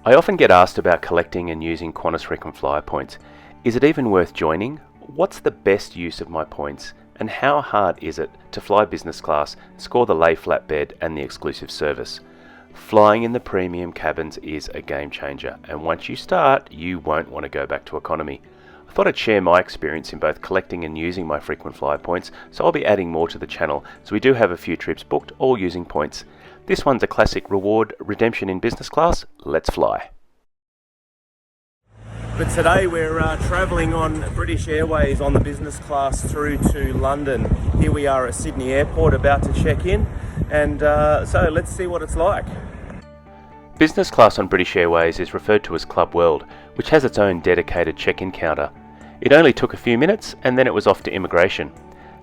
I often get asked about collecting and using Qantas frequent flyer points. Is it even worth joining? What's the best use of my points? And how hard is it to fly business class, score the lay flat bed and the exclusive service? Flying in the premium cabins is a game changer, and once you start, you won't want to go back to economy. I thought I'd share my experience in both collecting and using my frequent flyer points, so I'll be adding more to the channel, so we do have a few trips booked, all using points. This one's a classic reward redemption in business class. Let's fly. But today we're travelling on British Airways on the business class through to London. Here we are at Sydney Airport about to check in, and so let's see what it's like. Business class on British Airways is referred to as Club World, which has its own dedicated check-in counter. It only took a few minutes and then it was off to immigration.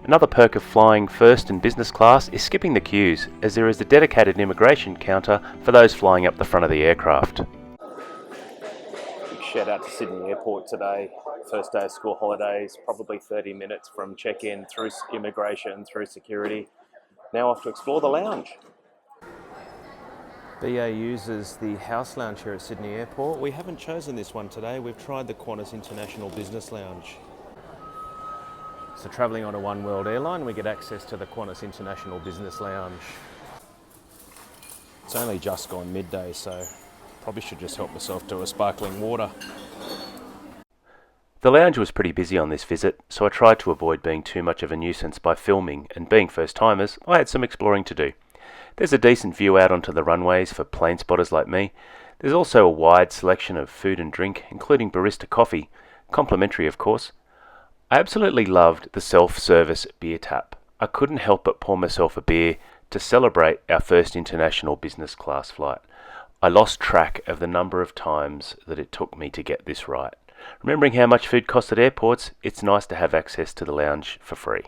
Another perk of flying first and business class is skipping the queues, as there is a dedicated immigration counter for those flying up the front of the aircraft. Big shout out to Sydney Airport today. First day of school holidays, probably 30 minutes from check-in through immigration, through security. Now off to explore the lounge. BA uses the house lounge here at Sydney Airport. We haven't chosen this one today. We've tried the Qantas International Business Lounge. So travelling on a One World airline, we get access to the Qantas International Business Lounge. It's only just gone midday, so probably should just help myself to a sparkling water. The lounge was pretty busy on this visit, so I tried to avoid being too much of a nuisance by filming, and being first timers, I had some exploring to do. There's a decent view out onto the runways for plane spotters like me. There's also a wide selection of food and drink, including barista coffee, complimentary of course. I absolutely loved the self-service beer tap. I couldn't help but pour myself a beer to celebrate our first international business class flight. I lost track of the number of times that it took me to get this right. Remembering how much food costs at airports, it's nice to have access to the lounge for free.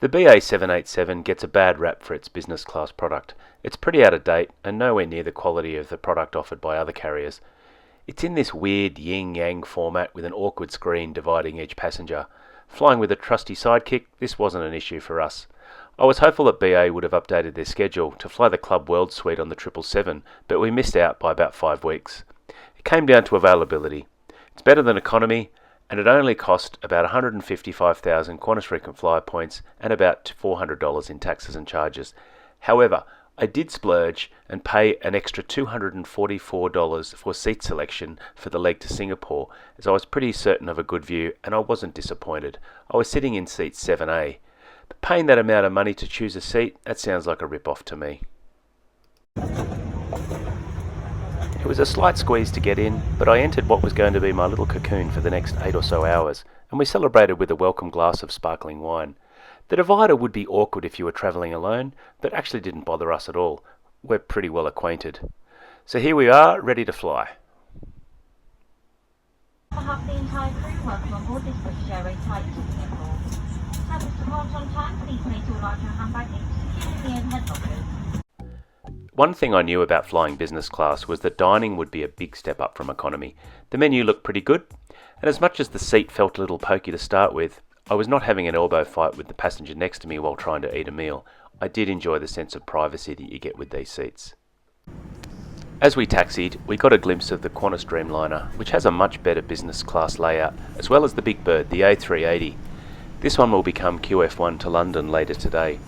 The BA 787 gets a bad rap for its business class product. It's pretty out of date and nowhere near the quality of the product offered by other carriers. It's in this weird yin-yang format with an awkward screen dividing each passenger. Flying with a trusty sidekick, this wasn't an issue for us. I was hopeful that BA would have updated their schedule to fly the Club World suite on the 777, but we missed out by about 5 weeks. It came down to availability. It's better than economy, and it only cost about 155,000 Qantas frequent flyer points and about $400 in taxes and charges. However, I did splurge and pay an extra $244 for seat selection for the leg to Singapore, as I was pretty certain of a good view and I wasn't disappointed. I was sitting in seat 7A. But paying that amount of money to choose a seat, that sounds like a rip-off to me. It was a slight squeeze to get in, but I entered what was going to be my little cocoon for the next 8 or so hours, and we celebrated with a welcome glass of sparkling wine. The divider would be awkward if you were travelling alone, but actually didn't bother us at all. We're pretty well acquainted. So here we are, ready to fly. On behalf of the entire crew, welcome on board this British Airways flight to Singapore. Service departs on time, please place all large hand baggage securely in the overhead lockers. One thing I knew about flying business class was that dining would be a big step up from economy. The menu looked pretty good, and as much as the seat felt a little pokey to start with, I was not having an elbow fight with the passenger next to me while trying to eat a meal. I did enjoy the sense of privacy that you get with these seats. As we taxied, we got a glimpse of the Qantas Dreamliner, which has a much better business class layout, as well as the Big Bird, the A380. This one will become QF1 to London later today.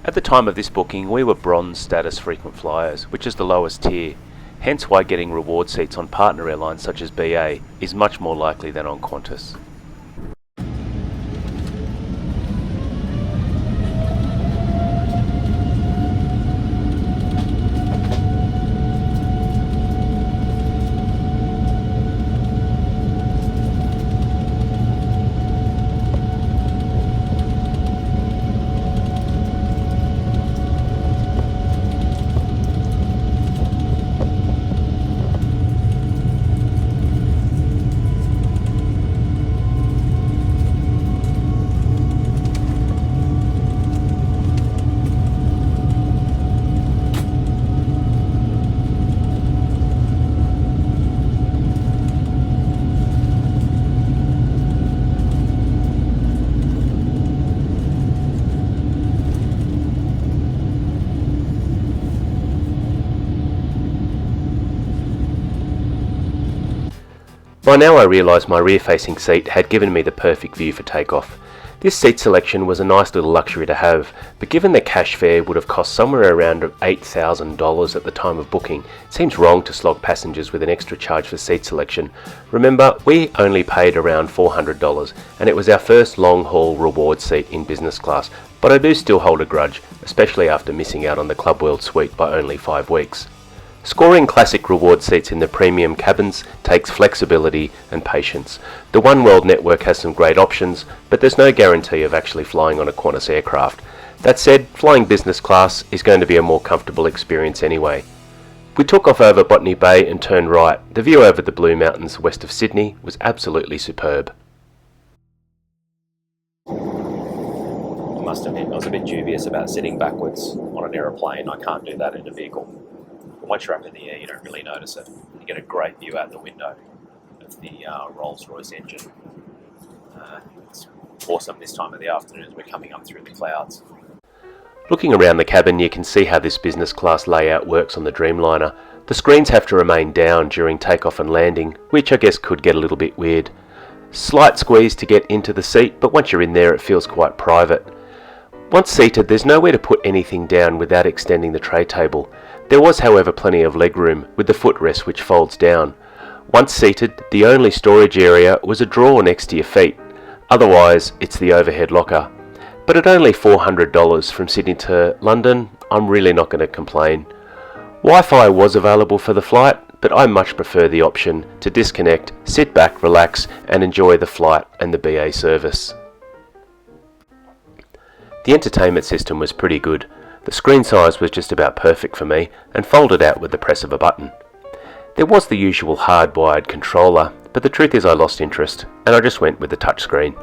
At the time of this booking, we were bronze status frequent flyers, which is the lowest tier, hence why getting reward seats on partner airlines such as BA is much more likely than on Qantas. By now I realised my rear-facing seat had given me the perfect view for takeoff. This seat selection was a nice little luxury to have, but given the cash fare would have cost somewhere around $8,000 at the time of booking, it seems wrong to slog passengers with an extra charge for seat selection. Remember, we only paid around $400, and it was our first long-haul reward seat in business class, but I do still hold a grudge, especially after missing out on the Club World suite by only 5 weeks. Scoring classic reward seats in the premium cabins takes flexibility and patience. The One World network has some great options, but there's no guarantee of actually flying on a Qantas aircraft. That said, flying business class is going to be a more comfortable experience anyway. We took off over Botany Bay and turned right. The view over the Blue Mountains west of Sydney was absolutely superb. I must admit, I was a bit dubious about sitting backwards on an aeroplane. I can't do that in a vehicle. But once you're up in the air, you don't really notice it. You get a great view out the window of the Rolls-Royce engine. It's awesome this time of the afternoon as we're coming up through the clouds. Looking around the cabin, you can see how this business class layout works on the Dreamliner. The screens have to remain down during takeoff and landing, which I guess could get a little bit weird. Slight squeeze to get into the seat, but once you're in there it feels quite private. Once seated, there's nowhere to put anything down without extending the tray table. There was, however, plenty of legroom with the footrest which folds down. Once seated, the only storage area was a drawer next to your feet. Otherwise, it's the overhead locker. But at only $400 from Sydney to London, I'm really not going to complain. Wi-Fi was available for the flight, but I much prefer the option to disconnect, sit back, relax, and enjoy the flight and the BA service. The entertainment system was pretty good. The screen size was just about perfect for me and folded out with the press of a button. There was the usual hardwired controller, but the truth is I lost interest and I just went with the touchscreen.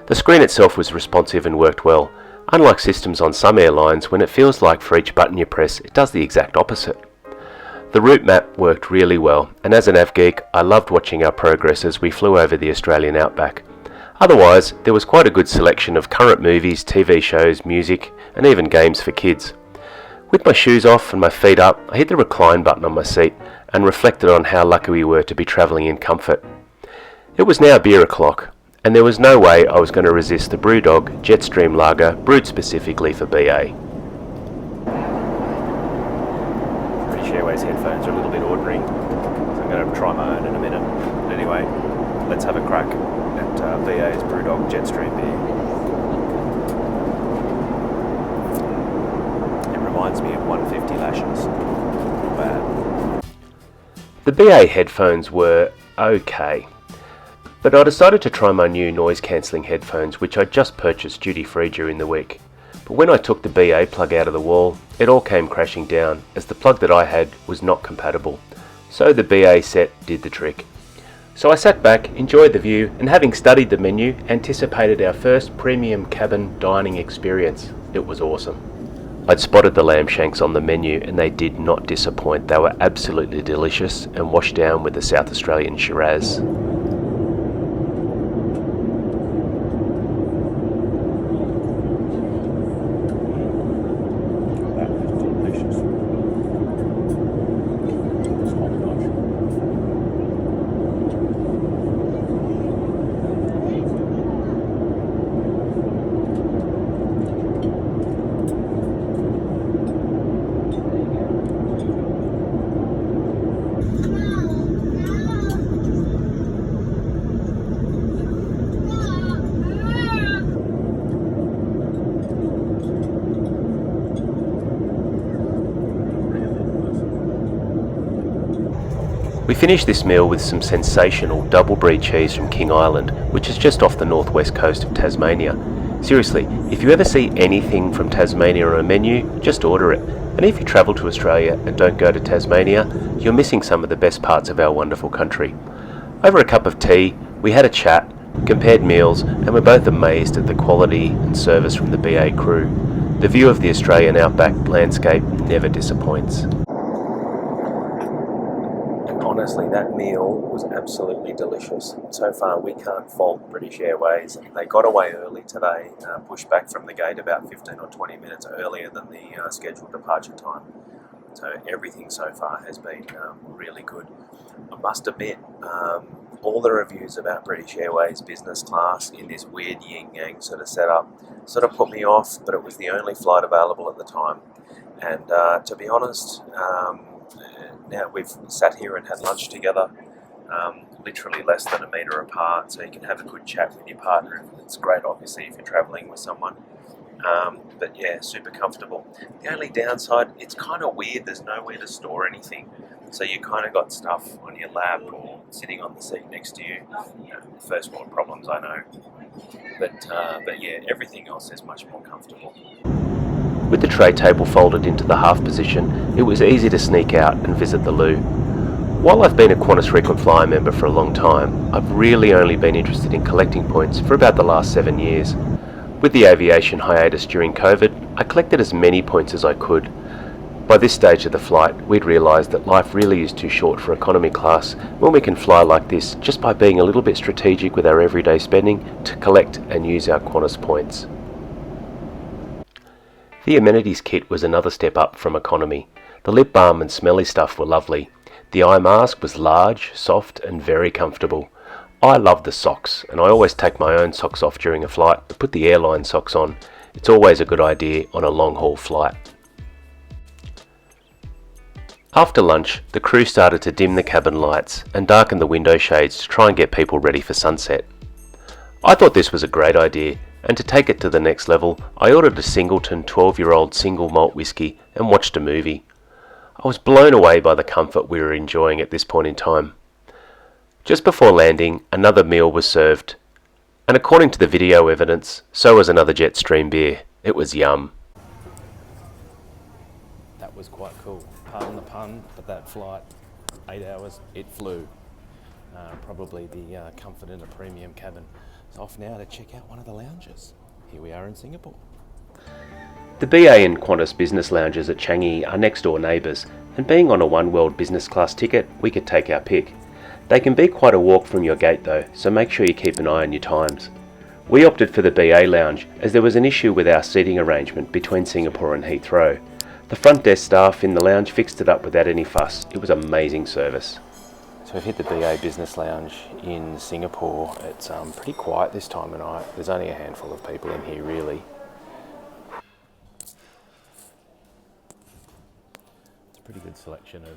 The screen itself was responsive and worked well, unlike systems on some airlines when it feels like for each button you press it does the exact opposite. The route map worked really well, and as a nav geek I loved watching our progress as we flew over the Australian outback. Otherwise, there was quite a good selection of current movies, TV shows, music, and even games for kids. With my shoes off and my feet up, I hit the recline button on my seat and reflected on how lucky we were to be travelling in comfort. It was now beer o'clock, and there was no way I was going to resist the Brewdog Jetstream Lager brewed specifically for BA. British Airways headphones are a little bit ordinary, so I'm going to try my own in a minute. But anyway, let's have a crack at BA's Brewdog Jetstream beer. Reminds me of 150 lashes. Not bad. The BA headphones were okay, but I decided to try my new noise cancelling headphones which I just purchased duty free during the week. But when I took the BA plug out of the wall, it all came crashing down as the plug that I had was not compatible. So the BA set did the trick. So I sat back, enjoyed the view, and having studied the menu, anticipated our first premium cabin dining experience. It was awesome. I'd spotted the lamb shanks on the menu and they did not disappoint. They were absolutely delicious and washed down with the South Australian Shiraz. We finished this meal with some sensational double brie cheese from King Island, which is just off the northwest coast of Tasmania. Seriously, if you ever see anything from Tasmania on a menu, just order it. And if you travel to Australia and don't go to Tasmania, you're missing some of the best parts of our wonderful country. Over a cup of tea, we had a chat, compared meals, and were both amazed at the quality and service from the BA crew. The view of the Australian outback landscape never disappoints. Honestly, that meal was absolutely delicious. So far, we can't fault British Airways. They got away early today, pushed back from the gate about 15 or 20 minutes earlier than the scheduled departure time. So everything so far has been really good. I must admit, all the reviews about British Airways business class in this weird yin-yang sort of setup sort of put me off, but it was the only flight available at the time. And to be honest, now we've sat here and had lunch together, literally less than a metre apart, so you can have a good chat with your partner. It's great, obviously, if you're travelling with someone. But yeah, super comfortable. The only downside, it's kind of weird, there's nowhere to store anything. So you kind of got stuff on your lap or sitting on the seat next to you. First world problems, I know. But yeah, everything else is much more comfortable. With the tray table folded into the half position, it was easy to sneak out and visit the loo. While I've been a Qantas frequent flyer member for a long time, I've really only been interested in collecting points for about the last 7 years. With the aviation hiatus during COVID, I collected as many points as I could. By this stage of the flight, we'd realised that life really is too short for economy class when we can fly like this just by being a little bit strategic with our everyday spending to collect and use our Qantas points. The amenities kit was another step up from economy. The lip balm and smelly stuff were lovely. The eye mask was large, soft and very comfortable. I love the socks, and I always take my own socks off during a flight but put the airline socks on. It's always a good idea on a long haul flight. After lunch, the crew started to dim the cabin lights and darken the window shades to try and get people ready for sunset. I thought this was a great idea, and to take it to the next level, I ordered a Singleton 12-year-old single malt whiskey and watched a movie. I was blown away by the comfort we were enjoying at this point in time. Just before landing, another meal was served, and according to the video evidence, so was another Jetstream beer. It was yum. That was quite cool. Pardon the pun, but that flight, 8 hours, it flew. Probably the comfort in a premium cabin. It's off now to check out one of the lounges. Here we are in Singapore. The BA and Qantas business lounges at Changi are next door neighbours, and being on a One World business class ticket, we could take our pick. They can be quite a walk from your gate though, so make sure you keep an eye on your times. We opted for the BA lounge as there was an issue with our seating arrangement between Singapore and Heathrow. The front desk staff in the lounge fixed it up without any fuss. It was amazing service. So we've hit the BA Business Lounge in Singapore. It's pretty quiet this time of night. There's only a handful of people in here really. It's a pretty good selection of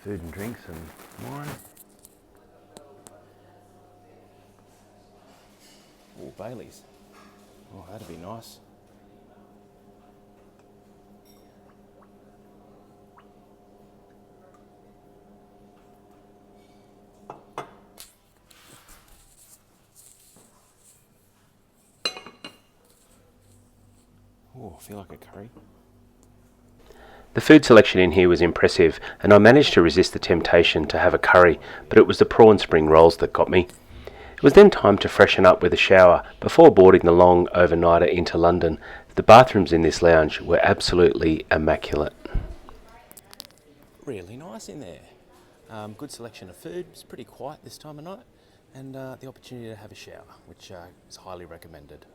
food and drinks and wine. Oh, Bailey's. Oh, that'd be nice. Oh, I feel like a curry. The food selection in here was impressive, and I managed to resist the temptation to have a curry, but it was the prawn spring rolls that got me. It was then time to freshen up with a shower before boarding the long overnighter into London. The bathrooms in this lounge were absolutely immaculate. Really nice in there. Good selection of food. It's pretty quiet this time of night, and the opportunity to have a shower, which is highly recommended.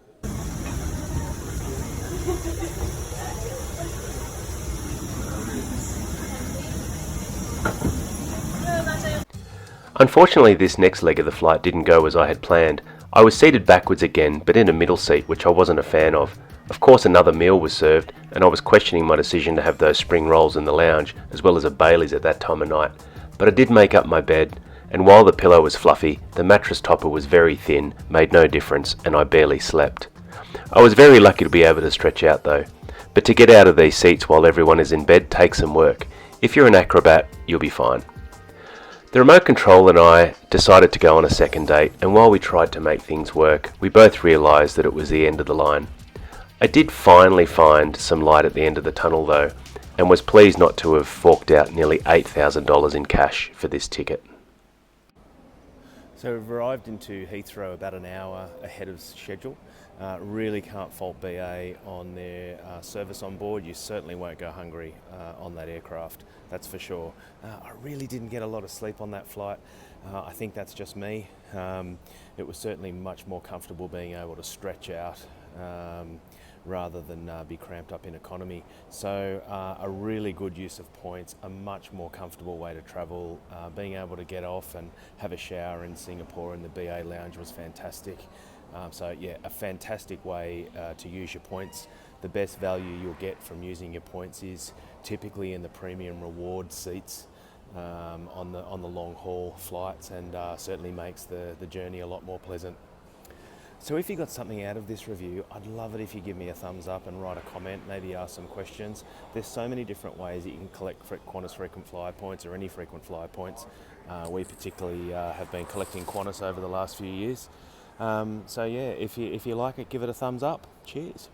Unfortunately, this next leg of the flight didn't go as I had planned. I was seated backwards again, but in a middle seat, which I wasn't a fan of. Of course, another meal was served, and I was questioning my decision to have those spring rolls in the lounge, as well as a Bailey's at that time of night. But I did make up my bed, and while the pillow was fluffy, the mattress topper was very thin, made no difference, and I barely slept. I was very lucky to be able to stretch out though. But to get out of these seats while everyone is in bed takes some work. If you're an acrobat, you'll be fine. The remote control and I decided to go on a second date, and while we tried to make things work, we both realised that it was the end of the line. I did finally find some light at the end of the tunnel though, and was pleased not to have forked out nearly $8,000 in cash for this ticket. So we've arrived into Heathrow about an hour ahead of schedule. Really can't fault BA on their service on board. You certainly won't go hungry on that aircraft, that's for sure. I really didn't get a lot of sleep on that flight. I think that's just me. It was certainly much more comfortable being able to stretch out rather than be cramped up in economy. So a really good use of points, a much more comfortable way to travel. Being able to get off and have a shower in Singapore in the BA lounge was fantastic. So yeah, a fantastic way to use your points. The best value you'll get from using your points is typically in the premium reward seats on the long haul flights, and certainly makes the journey a lot more pleasant. So if you got something out of this review, I'd love it if you give me a thumbs up and write a comment, maybe ask some questions. There's so many different ways that you can collect Qantas frequent flyer points or any frequent flyer points. We particularly have been collecting Qantas over the last few years. So yeah, if you like it, give it a thumbs up. Cheers.